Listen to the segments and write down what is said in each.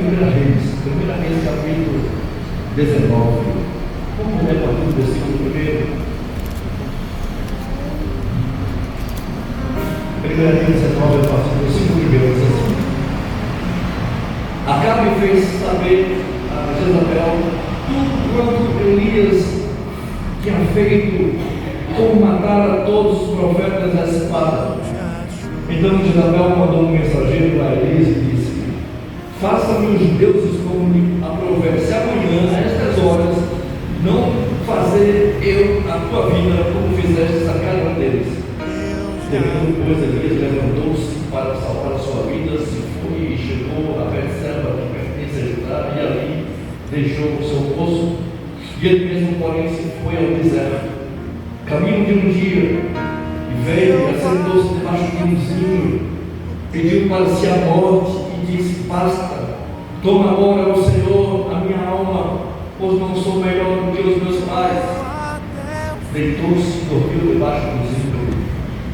1 Reis, capítulo 19. Vamos ler a partir do versículo 1. 1 Reis 19, a partir do versículo 1, diz assim: Acabe fez saber a Jezabel tudo quanto Elias tinha feito, como matar a todos os profetas à espada. Então Jezabel mandou um mensageiro para Elias e disse: Faça-me os deuses como lhe aprouver, se amanhã, a estas horas, não fazer eu a tua vida como fizeste a cada um deles. Temendo, pois, Elias levantou-se para salvar a sua vida, se foi e chegou a Betseba, que pertence a Judá, e ali deixou o seu poço, e ele mesmo, porém, se foi ao deserto. Caminho de um dia, e veio e assentou-se debaixo de um zinho, pediu para si a morte e disse: Basta, toma agora, ó Senhor, a minha alma, pois não sou melhor do que os meus pais. Deitou-se e dormiu debaixo do zinho.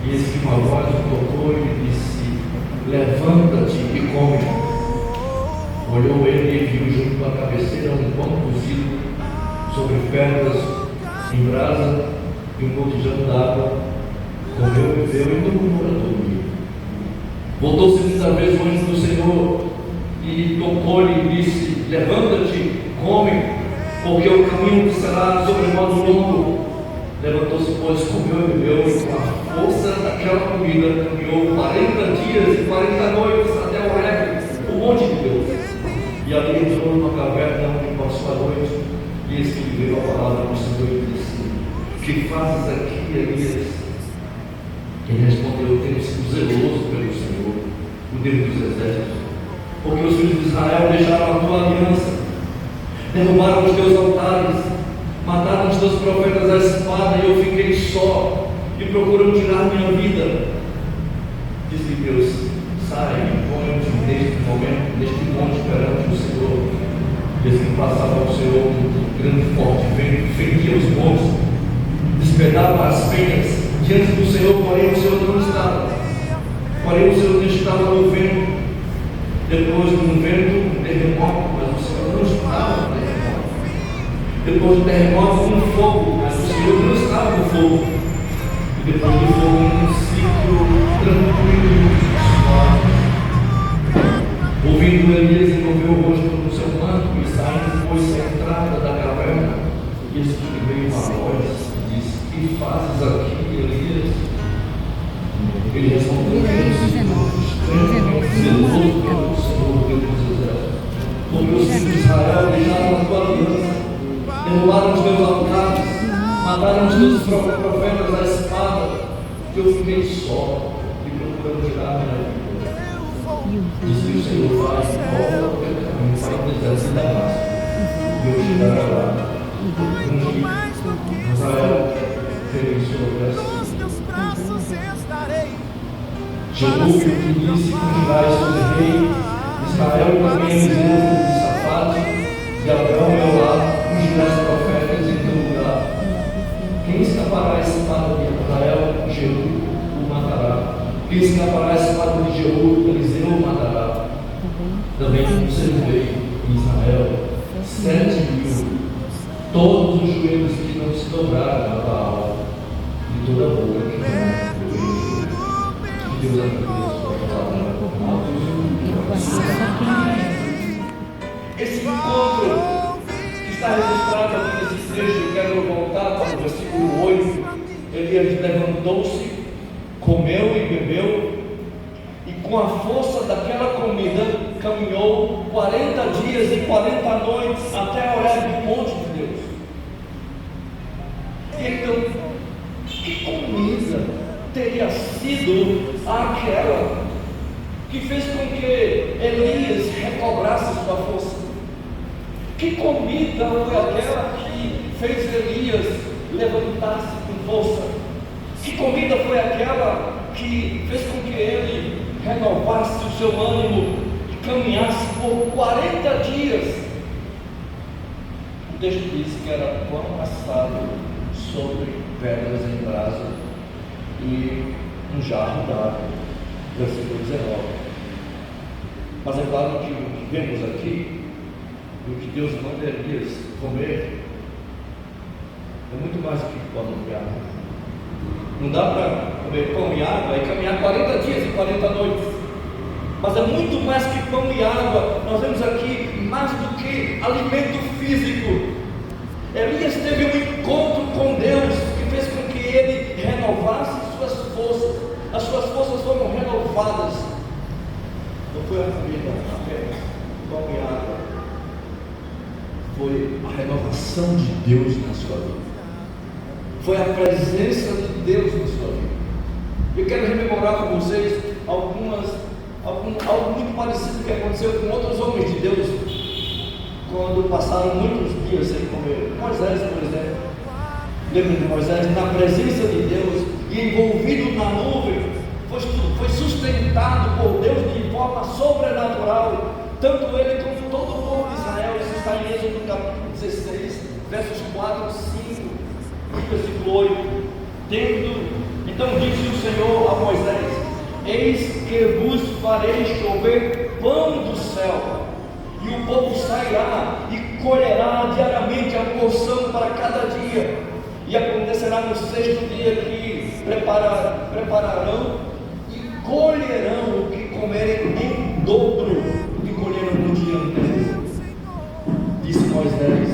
E eis que uma voz o tocou e lhe disse: Levanta-te e come. Olhou ele e viu junto à cabeceira um pão cozido sobre pedras em brasa e um botijão d'água. Comeu, bebeu e dormiu a dormir. Voltou segunda vez o anjo do Senhor e tocou-lhe e disse: Levanta-te, come, porque o caminho será sobre modo longo. Levantou-se, pois, comeu e bebeu, e com a força daquela comida caminhou 40 dias e 40 noites até Horebe, o monte de Deus. E ali entrou numa caverna onde passou a noite, e eis que lhe veio a palavra do Senhor e disse: Que fazes aqui, Elias? Ele respondeu: Tenho sido zeloso pelo Senhor, o Deus dos exércitos, porque os filhos de Israel deixaram a tua aliança, derrubaram os teus altares, mataram os teus profetas à espada, e eu fiquei só, e procuram tirar minha vida. Disse-lhe Deus: Sai e põe-te neste momento, neste monte perante o Senhor. Desde que passava o Senhor um grande forte vento, fendia os montes, despedaçava as penhas diante do Senhor, porém o Senhor não estava. Porém o Senhor não estava no vento. Depois de um vento, um terremoto, mas o Senhor não estava no terremoto. Depois do terremoto, um fogo, mas o Senhor não estava no fogo. E depois do fogo, um ciclo tranquilo e suave. Ouvindo Elias, envolveu o rosto no seu manto e saindo, pôs-se à entrada da caverna. E eis que veio uma voz e disse: Que fazes aqui, Elias? Ele respondeu: zeloso pelo Senhor, Deus dos exércitos, porque os filhos de Israel deixaram a tua aliança, derrubaram os teus altares, mataram os teus próprios profetas à espada, que eu fiquei só e procurando tirar minha vida. Disse o Senhor: Vai, volta ao teu caminho para o deserto de Damasco, e eu chegarei lá. Israel veio sobre as Jeú que disse: Fugirás sobre rei. Israel também me deu de Safate, de Abraão meu lado, fugirás profetas em teu lugar. Quem escapará a espada de Israel? Jeú o matará. Quem escapará a espada de Jeú? Eliseu o matará. Também observei em Israel 7.000, todos os joelhos que não se dobraram a Baal, e toda a boca que não beijo. Que Deus abençoe a palavra. Esse encontro que está registrado aqui nesse trecho, eu quero voltar para o versículo 8. Elias levantou-se, comeu e bebeu, e com a força daquela comida caminhou 40 dias e 40 noites até a Horebe, do monte de Deus. Então, que comida teria sido aquela que fez com que Elias recobrasse sua força? Que comida foi aquela que fez Elias levantar-se com força? Que comida foi aquela que fez com que ele renovasse o seu ânimo e caminhasse por 40 dias? O texto diz que era pão assado sobre pedras em brasa e um jarro d'água. Versículo 19. Mas é claro que o que vemos aqui, o que Deus manda Elias comer, é muito mais do que pão e água. Não dá para comer pão e água e caminhar 40 dias e 40 noites. Mas é muito mais que pão e água. Nós vemos aqui mais do que alimento físico. Elias teve um encontro com Deus que fez com que ele renovasse suas forças. As suas forças foram renovadas. Não foi a comida apenas, pão e água. Foi a renovação de Deus na sua vida. Foi a presença de Deus na sua vida. Eu quero rememorar com vocês algo muito parecido que aconteceu com outros homens de Deus, quando passaram muitos dias sem comer. Moisés, por exemplo. Lembra de Moisés? Na presença de Deus e envolvido na nuvem, foi sustentado por Deus de forma sobrenatural, tanto ele como todo o povo de Israel. Isso está em Êxodo capítulo 16, versos 4 e 5, versículo 8. Então disse o Senhor a Moisés: eis que vos farei chover pão do céu, e o povo sairá e colherá diariamente a porção para cada dia, e acontecerá no sexto dia que prepararão e colherão o que comerem em dobro do que colheram no dia anterior. Disse Moisés: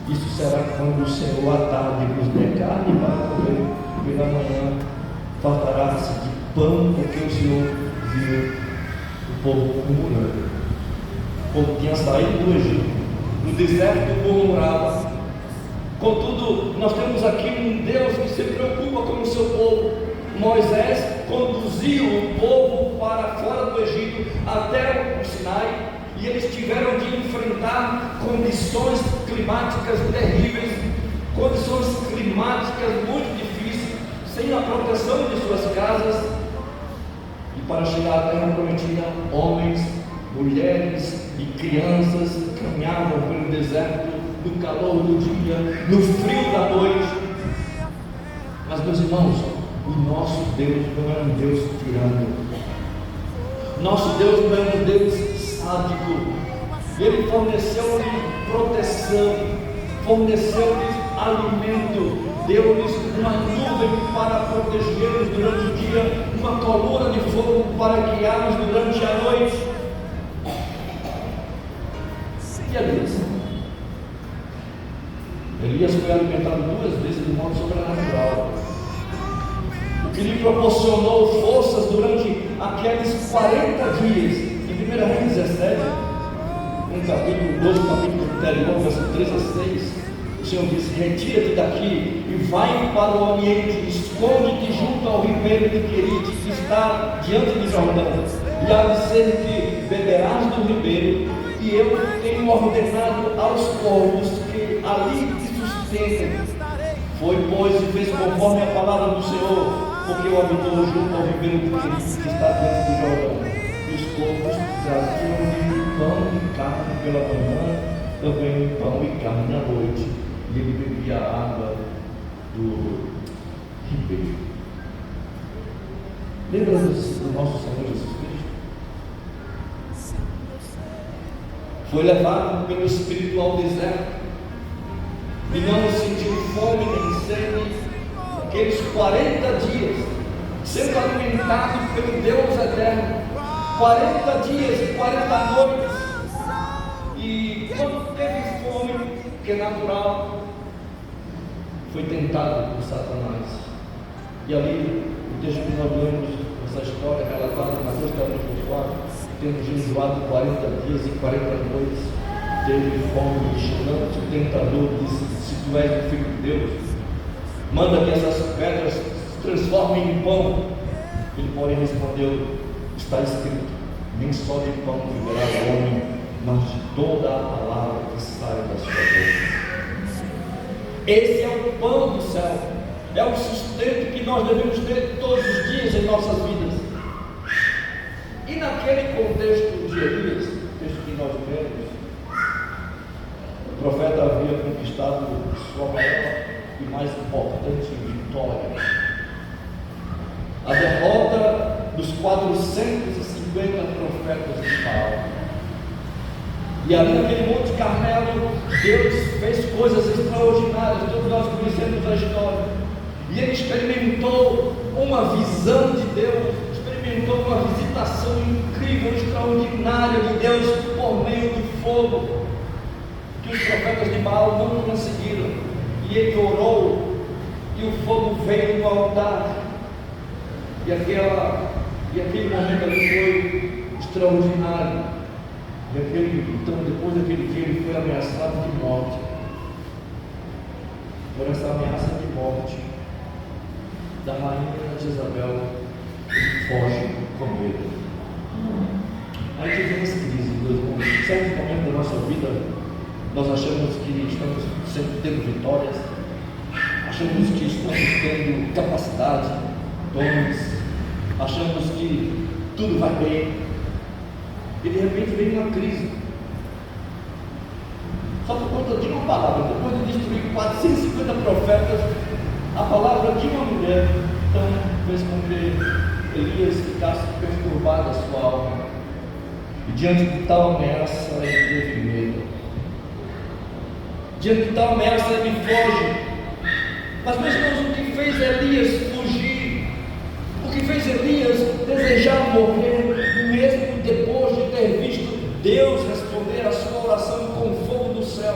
isso será quando o Senhor à tarde vos der carne para comer, e na manhã fartará-se de pão, porque o Senhor viu o povo murmurando. O povo tinha saído do Egito, no deserto murmurava. Contudo, nós temos aqui um Deus que se preocupa com o seu povo. Moisés conduziu o povo para fora do Egito até o Sinai, e eles tiveram de enfrentar condições climáticas terríveis, condições climáticas muito difíceis, sem a proteção de suas casas. E para chegar à terra prometida, homens, mulheres e crianças caminhavam pelo deserto, no calor do dia, no frio da noite. Mas, meus irmãos, o nosso Deus não é um Deus tirano. Nosso Deus não é um Deus sádico. Ele forneceu-lhes proteção, forneceu-lhes alimento, deu-lhes uma nuvem para protegê-los durante o dia, uma coluna de fogo para guiá-los durante a noite. E Elias foi alimentado 2 vezes de modo sobrenatural, o que lhe proporcionou forças durante aqueles 40 dias. Em 1 Reis 17, no capítulo 12, capítulo anterior, verso 3 a 6, o Senhor disse: retira-te daqui e vai para o Oriente, esconde-te junto ao ribeiro de Querite, que está diante de Jordão, e há de ser que beberás do ribeiro, e eu tenho ordenado aos povos que ali te sustentem. Foi, pois, e fez conforme a palavra do Senhor, porque o habitou junto ao ribeiro de Querite, que está diante do Jordão. E os povos traziam-lhe pão e carne pela manhã, também pão e carne à noite, e ele bebia a água do ribeiro. Lembra do nosso Senhor Jesus Cristo? Foi levado pelo Espírito ao deserto e não sentiu fome nem sede aqueles 40 dias, sendo alimentado pelo Deus eterno. 40 dias e 40 noites. E quando teve fome, que é natural, foi tentado por Satanás. E ali, o texto que nós lemos, essa história relatada em Mateus capítulo 4, tendo jejuado 40 dias e 40 noites, teve fome, vigilante. O tentador disse: se tu és o Filho de Deus, manda que essas pedras se transformem em pão. Ele, porém, respondeu: está escrito, nem só de pão viverá o homem, mas de toda a palavra que sai da sua boca. Esse é o pão do céu, é o sustento que nós devemos ter todos os dias em nossas vidas. E naquele contexto de Elias, texto que nós lemos, o profeta havia conquistado sua maior e mais importante vitória: a derrota dos 450 50 profetas de Baal. E ali naquele Monte Carmelo, Deus fez coisas extraordinárias, todos nós conhecemos a história. E ele experimentou uma visão de Deus, experimentou uma visitação incrível, extraordinária de Deus por meio do fogo, que os profetas de Baal não conseguiram. E ele orou, e o fogo veio no altar, e aquele momento ali foi extraordinário. Então, depois daquele dia, ele foi ameaçado de morte. Por essa ameaça de morte da rainha Jezabel, ele foge com medo. Aí tivemos crise, meus irmãos. Em certo momento da nossa vida, nós achamos que estamos sempre tendo vitórias, achamos que estamos tendo capacidade, dons, achamos que tudo vai bem. E de repente vem uma crise, só por conta de uma palavra. Depois de destruir 450 profetas, a palavra de uma mulher, então fez com que Elias ficasse perturbado a sua alma, e diante de tal ameaça ele teve medo. Diante de tal ameaça ele foge. Mas meus irmãos, o que fez Elias fugir, o que fez Elias desejar morrer, mesmo depois de ter visto Deus responder a sua oração com fogo do céu?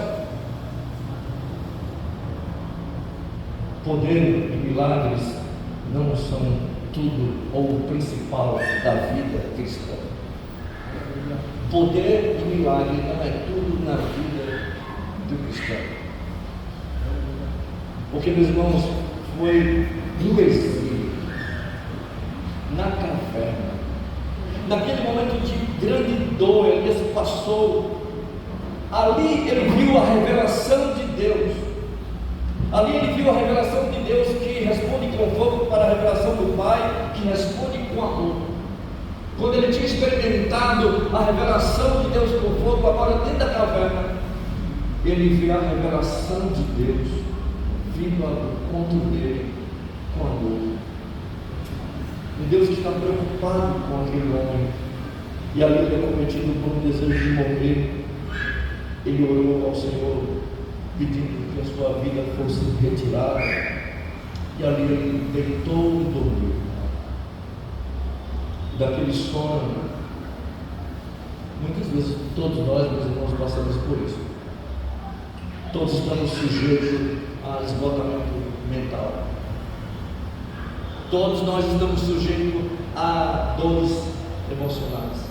Poder e milagres não são tudo ou o principal da vida cristã. Poder e milagre não é tudo na vida do cristão. Porque, meus irmãos, foi no exílio, na caverna, naquele momento de grande dor, Elias passou. Ali ele viu a revelação de Deus. Ali ele viu a revelação de Deus, que responde com fogo, para a revelação do Pai, que responde com amor. Quando ele tinha experimentado a revelação de Deus com fogo, agora dentro da caverna, ele viu a revelação de Deus vindo ao encontro dele com amor. Um Deus que está preocupado com aquele homem, e ali ele, cometido por um desejo de morrer, ele orou ao Senhor, pedindo que a sua vida fosse retirada, e ali ele deitou e dormiu. Daquele sono, muitas vezes todos nós, meus irmãos, passamos por isso. Todos estamos sujeitos a esgotamento mental. Todos nós estamos sujeitos a dores emocionais.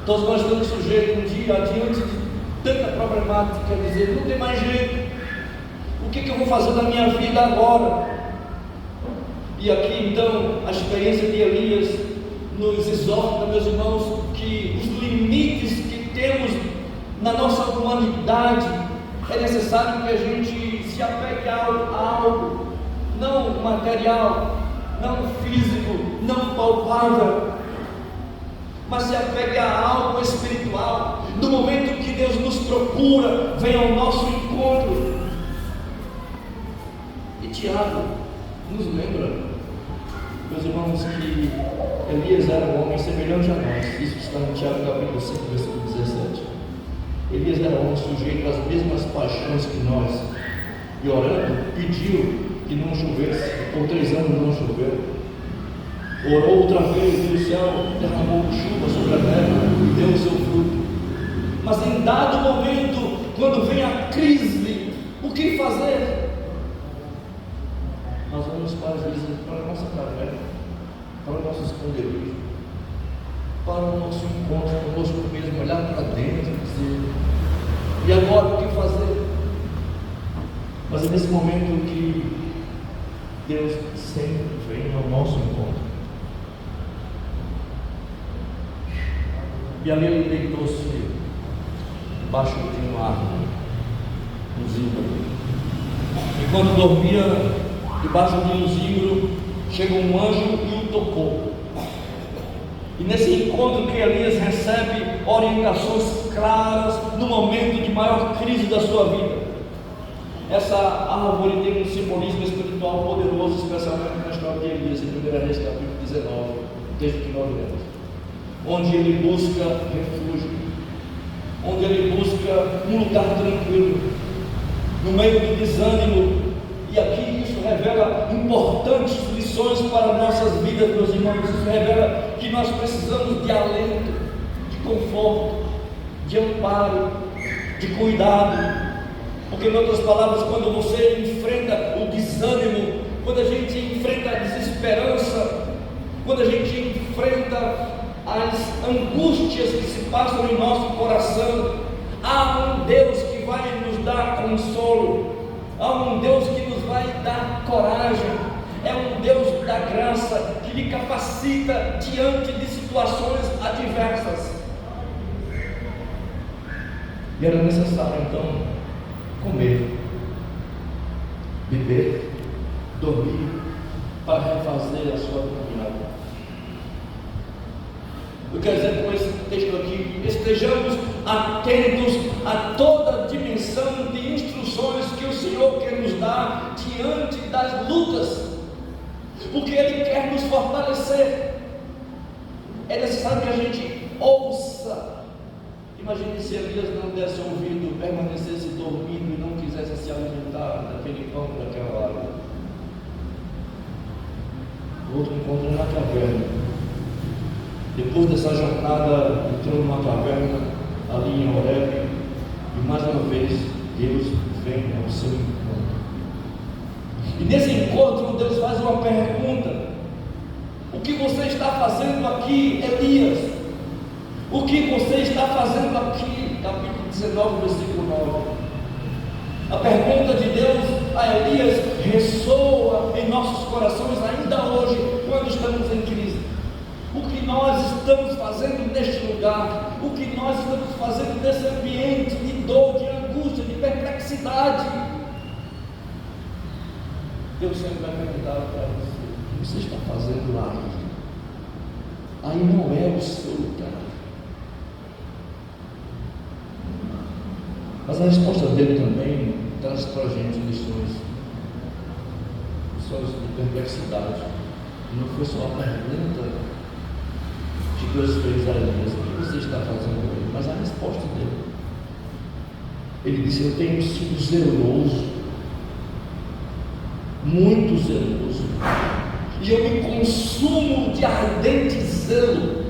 Todos nós estamos sujeitos um dia diante de tanta problemática, quer dizer, não tem mais jeito. O que eu vou fazer da minha vida agora? E aqui então a experiência de Elias nos exorta, meus irmãos, que os limites que temos na nossa humanidade, é necessário que a gente se apegue a algo, não material, não físico, não palpável, mas se apegue a algo espiritual. No momento que Deus nos procura, vem ao nosso encontro. E Tiago nos lembra, meus irmãos, que Elias era um homem semelhante a nós. Isso está no Tiago capítulo 5, versículo 17. Elias era um homem sujeito às mesmas paixões que nós, e orando, pediu que não chovesse. Por 3 anos não choveu. Orou outra vez, e o céu derramou chuva sobre a terra e deu o seu fruto. Mas em dado momento, quando vem a crise, o que fazer? Nós vamos para a nossa caverna, para o nosso esconderijo, para o nosso encontro conosco mesmo, olhar para dentro e dizer: e agora o que fazer? Mas é nesse momento que Deus sempre vem ao nosso encontro. E ali ele deitou-se debaixo de uma árvore, um zimbro. Enquanto dormia debaixo de um zimbro, chega um anjo e o tocou. E nesse encontro que Elias recebe orientações claras no momento de maior crise da sua vida. Essa árvore tem um simbolismo espiritual poderoso, especialmente na história de Elias, em 1 Reis capítulo 19, texto que nós lemos. onde ele busca refúgio, onde ele busca um lugar tranquilo, no meio do desânimo. E aqui isso revela importantes lições para nossas vidas, meus irmãos. Isso revela que nós precisamos de alento, de conforto, de amparo, de cuidado. Porque, em outras palavras, quando você enfrenta o desânimo, quando a gente enfrenta a desesperança, quando a gente enfrenta as angústias que se passam em nosso coração, há um Deus que vai nos dar consolo, há um Deus que nos vai dar coragem, é um Deus da graça que lhe capacita diante de situações adversas. E era necessário então comer, beber, dormir, para refazer a sua caminhada. Eu quero dizer com esse texto aqui, estejamos atentos a toda a dimensão de instruções que o Senhor quer nos dar diante das lutas, porque Ele quer nos fortalecer. É necessário que a gente ouça. Imagine se Elias não desse ouvido, permanecesse dormindo e não quisesse se alimentar daquele pão, daquela água. O outro encontrou na caverna. Depois dessa jornada, entrou numa caverna ali em Horebe, e mais uma vez Deus vem ao seu encontro. E nesse encontro Deus faz uma pergunta: o que você está fazendo aqui, Elias? O que você está fazendo aqui? Capítulo 19, versículo 9. A pergunta de Deus a Elias ressoa em nossos corações ainda hoje, quando estamos em crise. O que nós estamos fazendo neste lugar? O que nós estamos fazendo nesse ambiente de dor, de angústia, de perplexidade? Deus sempre vai perguntar para você: o que você está fazendo lá? Aí não é o seu lugar. Mas a resposta dele também traz para a gente lições de perplexidade. Não foi só a pergunta que Deus fez a Elias: o que você está fazendo aí? Mas a resposta dele, ele disse: eu tenho sido zeloso, muito zeloso, e eu me consumo de ardente zelo.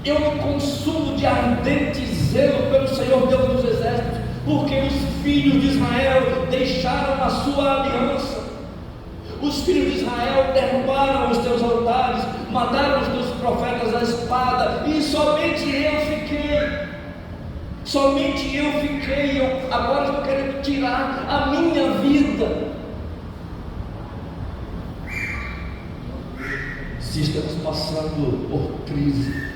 Eu me consumo de ardente zelo pelo Senhor Deus dos exércitos, porque os filhos de Israel deixaram a sua aliança. Os filhos de Israel derrubaram os teus altares, mataram os teus profetas à espada, e somente eu fiquei. Somente eu fiquei. Agora estou querendo tirar a minha vida. Se estamos passando por crise,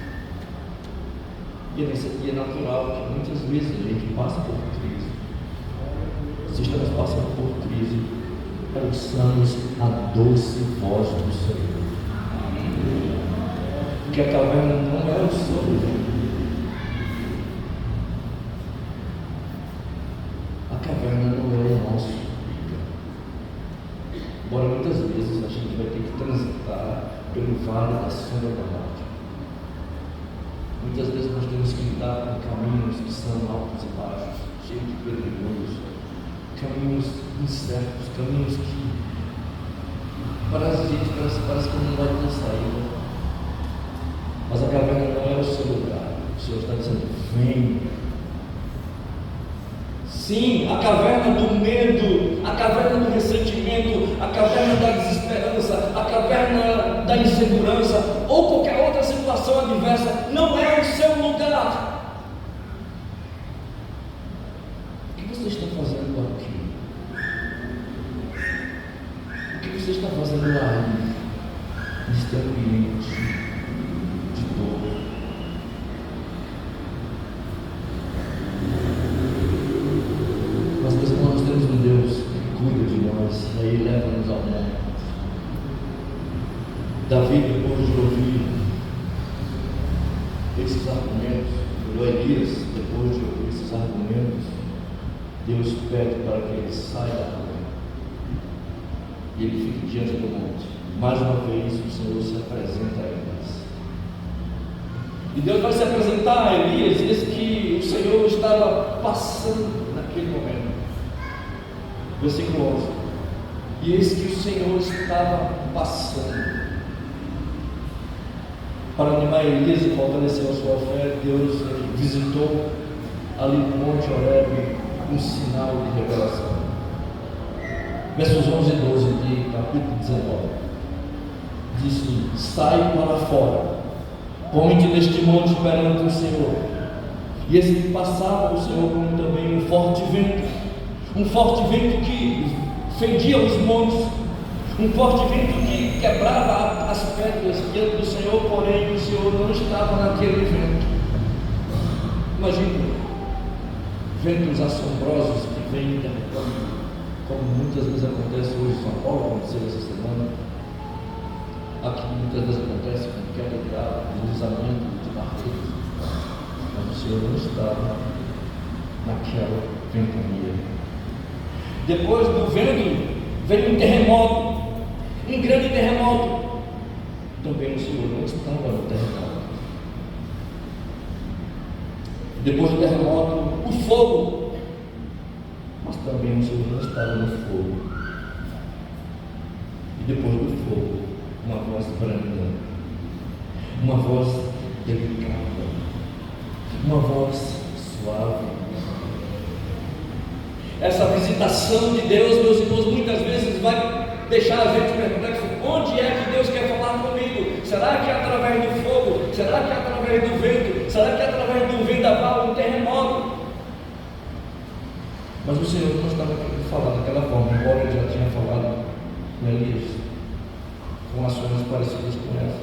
e é natural que muitas vezes a gente passa por crise. Se estamos passando por crise, ouçamos a doce voz do Senhor. Porque a caverna não é o seu lugar. A caverna não é o nosso lugar. Embora muitas vezes a gente vai ter que transitar pelo vale da sombra da morte. Muitas vezes nós temos que lidar com caminhos que são altos e baixos, cheios de pedregulhos, caminhos incertos, caminhos que parece que não vai ter saída. Mas a caverna não é o seu lugar. O Senhor está dizendo: vem. Sim, a caverna do medo, a caverna do ressentimento, a caverna da desesperança, a caverna da insegurança, ou qualquer outra situação adversa, não é o seu lugar. O que você está fazendo aqui? O que você está fazendo aí, neste ambiente de dor? Nós temos um Deus que cuida de nós, e aí leva-nos ao mundo. Davi, depois de ouvir esses argumentos, ou Elias, depois de ouvir esses argumentos, Deus pede para que ele saia da caverna e ele fique diante do monte. Mais uma vez o Senhor se apresenta a Elias. E Deus vai se apresentar a Elias, e diz que o Senhor estava passando naquele momento. Versículo 11. E eis que o Senhor estava passando. Para animar Elias e fortalecer a sua fé, Deus visitou ali no Monte Horebe um sinal de revelação. Versos 11 e 12 de capítulo 19. Diz: sai para fora, põe-te neste monte perante o Senhor. E esse que passava o Senhor como também um forte vento que fendia os montes, um forte vento que quebrava as pedras diante do Senhor, porém o Senhor não estava naquele vento. Imagina, ventos assombrosos que vêm derretendo, como muitas vezes acontece hoje em São Paulo, aconteceu essa semana. Aqui muitas vezes acontece com queda de água, deslizamento de barreiras, mas o Senhor não estava naquela ventania. Depois do vento veio um terremoto, um grande terremoto. Também o Senhor não estava no terremoto. Depois do terremoto, o fogo, mas também o Senhor não estava no fogo. E depois do fogo, uma voz branda, uma voz delicada, uma voz suave. Essa visitação de Deus, meus irmãos, muitas vezes vai deixar a gente perplexo: onde é que Deus quer falar comigo? Será que é através do fogo? Será que é através do vento? Será que é através do vendaval, um terremoto? Mas o Senhor não estava querendo falar daquela forma, embora ele já tinha falado com Elias, com ações parecidas com essa.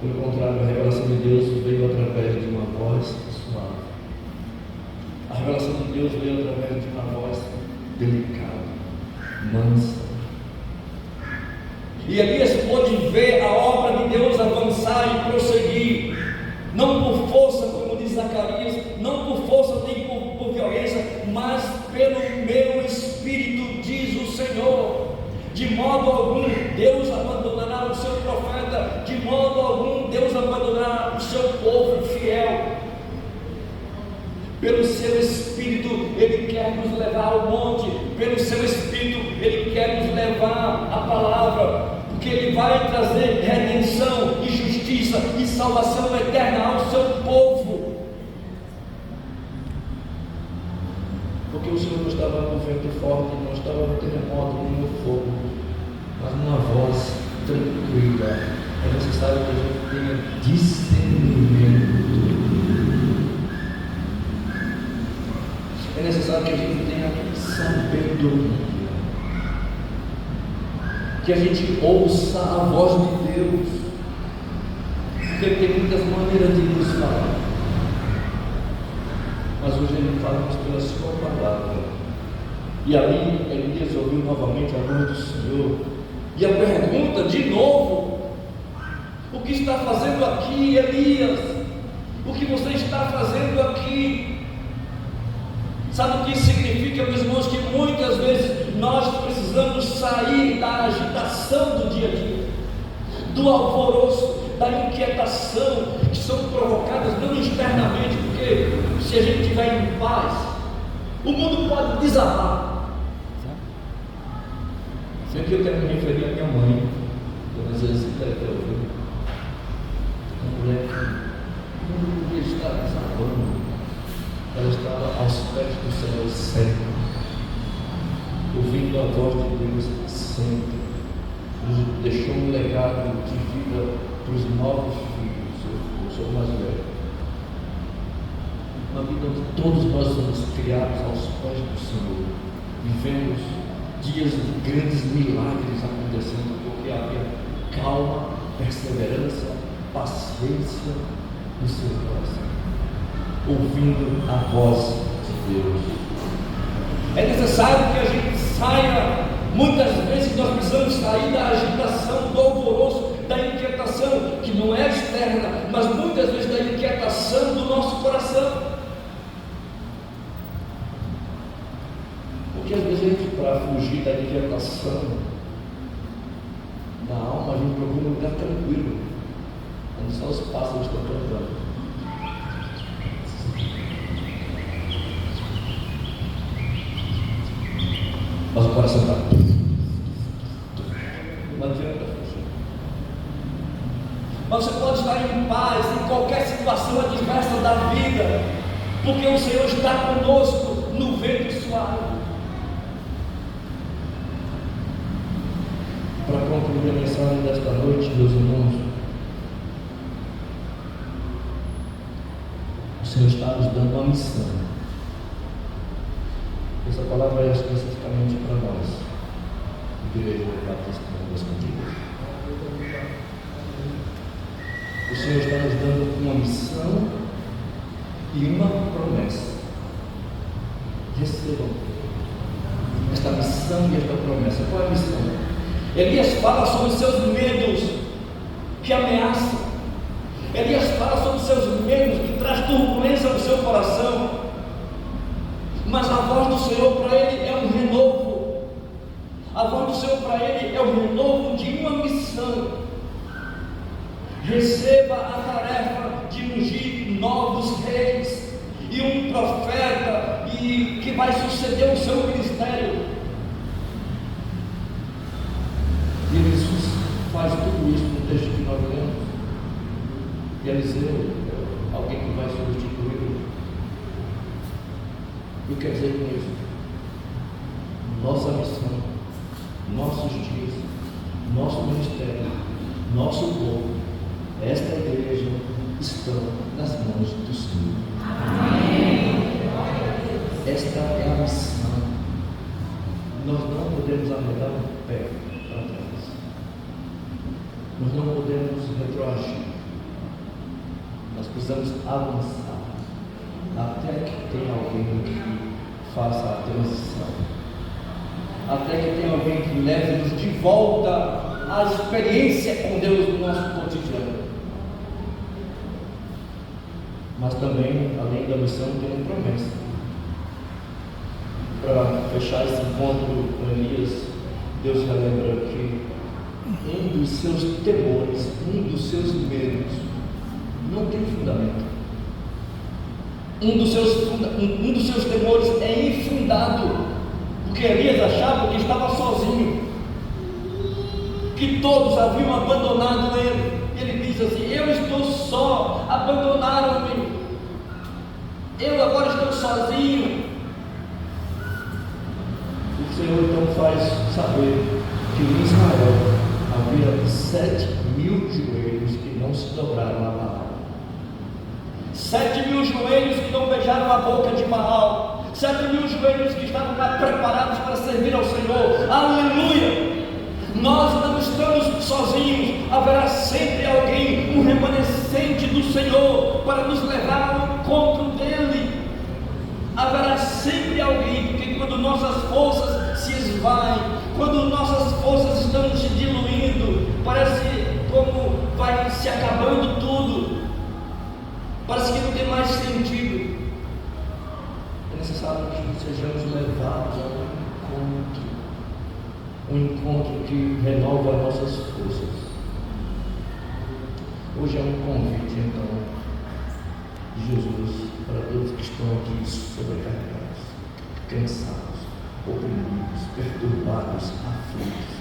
Pelo contrário, a revelação de Deus veio através de uma voz suave. A revelação de Deus veio através de uma voz delicada, mansa. E Elias pôde ver a obra de Deus avançar e prosseguir, não por força, como diz Zacarias, não por força nem por violência, mas pelo meu Espírito, diz o Senhor. De modo algum Deus abandonará o seu profeta, de modo algum Deus abandonará o seu povo fiel. Pelo seu Espírito Ele quer nos levar ao monte, pelo seu Espírito Ele quer nos levar à palavra, porque Ele vai trazer redenção e justiça e salvação eterna ao seu povo. Porque o Senhor não estava no vento forte, não estava no terremoto, nem no fogo, mas numa voz tranquila. É necessário que a gente tenha discernimento. É necessário que a gente tenha sabedoria, que a gente ouça a voz de Deus, porque Ele tem muitas maneiras de nos falar, mas hoje Ele fala-nos pela sua palavra. E ali Elias ouviu novamente a voz do Senhor, e a pergunta de novo: o que está fazendo aqui, Elias? O que você está fazendo aqui? Sabe o que significa, meus irmãos? Que muitas vezes nós precisamos sair da agitação do dia a dia, do alvoroço, da inquietação, que são provocadas não externamente, porque se a gente estiver em paz, o mundo pode desabar. Sempre eu quero me referir à minha mãe, Dona Zezita, uma mulher que não devia estar desabando. Ela estava aos pés do Senhor sempre, ouvindo a voz de Deus sempre. Nos deixou um legado de vida para os novos filhos. Eu sou o mais velho. Uma vida onde todos nós somos criados aos pés do Senhor. Vivemos dias de grandes milagres acontecendo, porque havia calma, perseverança, paciência no seu coração, ouvindo a voz de Deus. É necessário que a gente saia. Muitas vezes nós precisamos sair da agitação, do alvoroço, da inquietação, que não é externa, mas muitas vezes da inquietação do nosso coração. Porque às vezes a gente, para fugir da inquietação da alma, a gente procura um lugar tranquilo, onde só os pássaros estão cantando. coração está. Não adianta fugir. Mas você pode estar em paz em qualquer situação adversa da vida, porque o Senhor está conosco no vento suave. Para concluir a mensagem desta noite, meus irmãos, o Senhor está nos dando uma missão. Essa palavra é especificamente para nós, Igreja Batista das Cantigas. O Senhor está nos dando uma missão e uma promessa. Recebam esta missão e esta promessa. Qual é a missão? Elias fala sobre os seus medos que ameaçam. Elias fala sobre os seus medos que traz turbulência no seu coração. Mas a voz do Senhor para ele é um renovo. A voz do Senhor para ele é o renovo de uma missão. Receba a tarefa de ungir novos reis e um profeta que vai suceder o seu ministério. E Jesus faz tudo isso no texto que nós lemos. E Eliseu, alguém que vai substituí-lo. O que quer dizer com isso? Nossa missão, nossos dias, nosso ministério, nosso povo, esta igreja estão nas mãos do Senhor. Amém. Esta é a missão. Nós não podemos arredar o pé para trás. Nós não podemos retroagir. Nós precisamos avançar até que tenha alguém que faça a transição, até que tenha alguém que leve-nos de volta à experiência com Deus no nosso cotidiano. Mas também, além da missão, tem uma promessa. Para fechar esse encontro com Elias, Deus relembra que um dos seus temores, um dos seus medos, não tem fundamento. Um dos seus temores é infundado, porque Elias achava que estava sozinho, que todos haviam abandonado ele. Ele diz assim: eu estou só, abandonaram-me, eu agora estou sozinho. O Senhor então faz saber que em Israel havia 7.000 joelhos que não se dobraram a Baal, 7.000 joelhos que não beijaram a boca de Baal, 7.000 joelhos que estavam preparados para servir ao Senhor. Aleluia! Nós não estamos sozinhos, haverá sempre alguém, um remanescente do Senhor, para nos levar ao encontro dEle. Haverá sempre alguém, porque quando nossas forças se esvaem, quando nossas forças estão se diluindo, parece como vai se acabando tudo, parece que não tem mais sentido. É necessário que sejamos levados a um encontro que renova nossas forças. Hoje é um convite então de Jesus para todos que estão aqui sobrecarregados, cansados, oprimidos, perturbados, aflitos.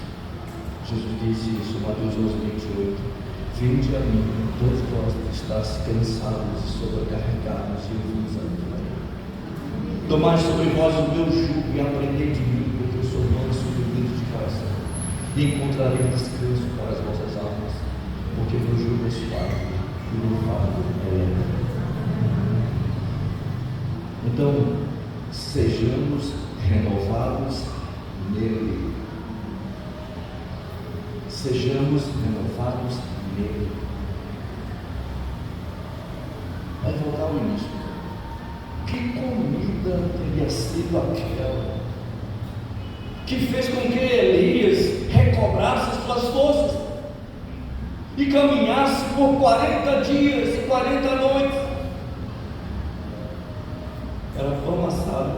Jesus disse isso em Mateus 11:28: vinde a mim, todos vós que estáis cansados e sobrecarregados, e eu vos aliviarei. Tomai sobre vós o meu jugo e aprendei de mim, porque eu sou manso e humilde de coração, e encontrarei descanso para as vossas almas, porque meu jugo é suave e o meu fardo é leve. Então, sejamos renovados nele. Sejamos renovados nele. Vai voltar ao início. Que comida teria sido aquela que fez com que Elias recobrasse as suas forças e caminhasse por 40 dias e 40 noites? Era pão assado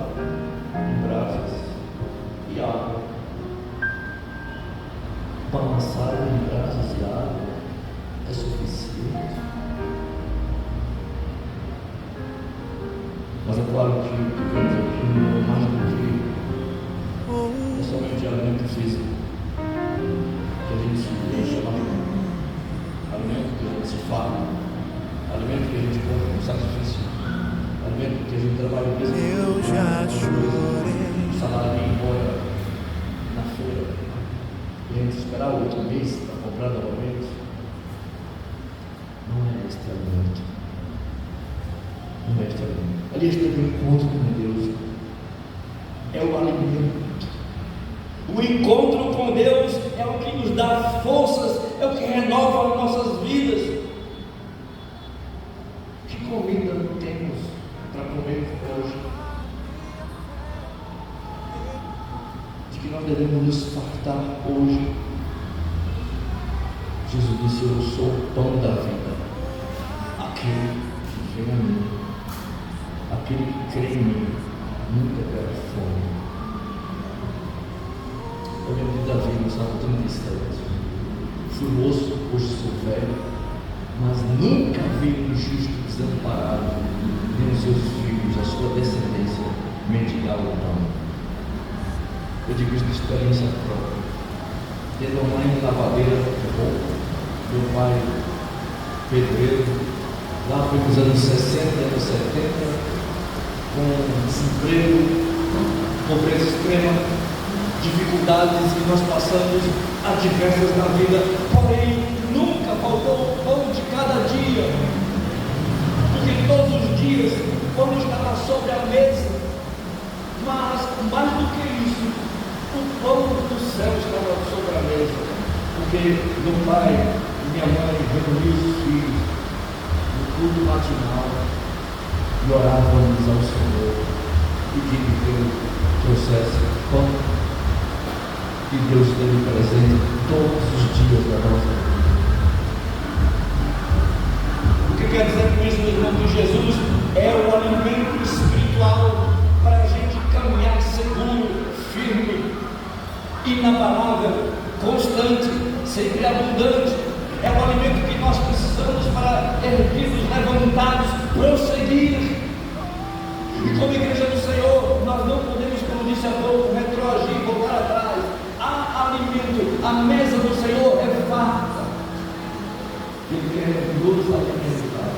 em brasas e água. Pão assado em brasas e água é suficiente. Mas é claro que o que vemos aqui não é mais do que essa principalmente de alimento físico, que a gente se deixa lá, alimento que a gente se fala, alimento que a gente compra com sacrifício, alimento que a gente trabalha mesmo. Eu já chorei. O salário vem embora na feira, e a gente esperar o outro mês para comprar novamente. Não é este alimento. Não é este alimento. Ali está o encontro com Deus. É o alimento. O encontro com Deus é o que nos dá forças, é o que renova as nossas vidas. Que comida temos para comer hoje? De que nós devemos nos fartar hoje? Jesus disse: eu sou o pão da vida. Aquele que vem a mim, aquele que crê em mim, nunca terá fome. Eu lembro de Davi no Salmo 37. Fui moço, hoje sou velho, mas nunca vi um justo desamparado, nem os seus filhos, a sua descendência, mendigar o pão. Eu digo isso de experiência própria. Tendo uma mãe lavadeira de roupa, meu pai pedreiro, lá pelos anos 60, anos 70, com desemprego, pobreza extrema, dificuldades que nós passamos adversas na vida, porém nunca faltou o pão de cada dia, porque todos os dias o pão estava sobre a mesa, mas mais do que isso, o pão do céu estava sobre a mesa, porque meu pai e minha mãe reuniam os filhos no culto matinal e orávamos ao Senhor, pedindo que Ele trouxesse pão, e Deus esteve presente todos os dias da nossa vida. O que quer dizer com isso, meu irmão? Que Jesus é o alimento espiritual para a gente caminhar seguro, firme, inabalável, constante, sempre abundante. É o alimento que nós precisamos para erguidos, levantados, prosseguir. E como igreja do Senhor, nós não podemos, como disse há pouco, retroagir, voltar atrás. Há alimento, a mesa do Senhor é farta. Ele quer nos alimentar.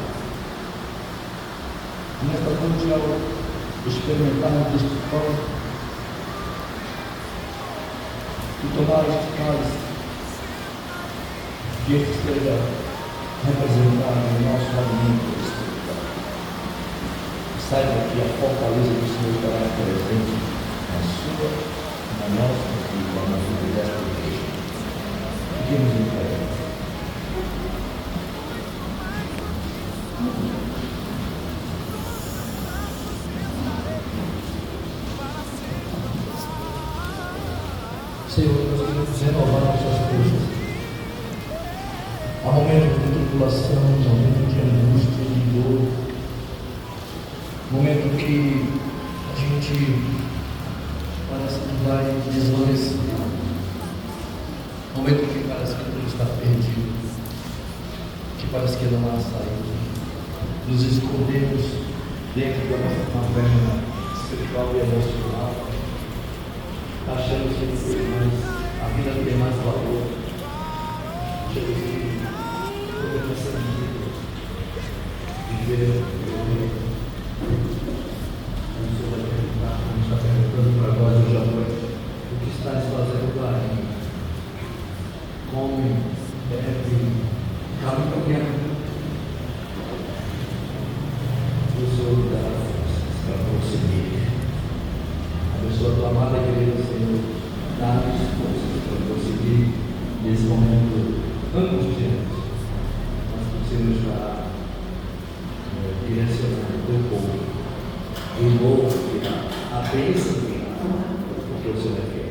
Nesta noite, ao experimentarmos este pão e tomar este cálice, que este seja representado no nosso alimento espiritual. Saiba que a fortaleza do Senhor estará presente na sua, na nossa vida, na vida desta igreja. Fiquemos em pé. Senhor, nós queremos renovar as suas forças. Há momentos de tribulação, momentos de angústia, de dor, momento que a gente parece que vai desvanecer, momento que parece que tudo está perdido, que parece que não há saída. Nos escondemos dentro da nossa caverna espiritual e emocional, achando que a vida tem mais valor, achando que podemos ser viver, o Senhor vai perguntar, como está perguntando para nós hoje à noite: o que estás fazendo para mim? Come, bebe, caminha. O Senhor dá forças para prosseguir. Abençoa a tua amada igreja, Senhor. Dá-nos forças para prosseguir nesse momento angustiante. Mas que o Senhor está direcionando o teu povo. O novo virá, a bênção virá, porque o Senhor é fiel.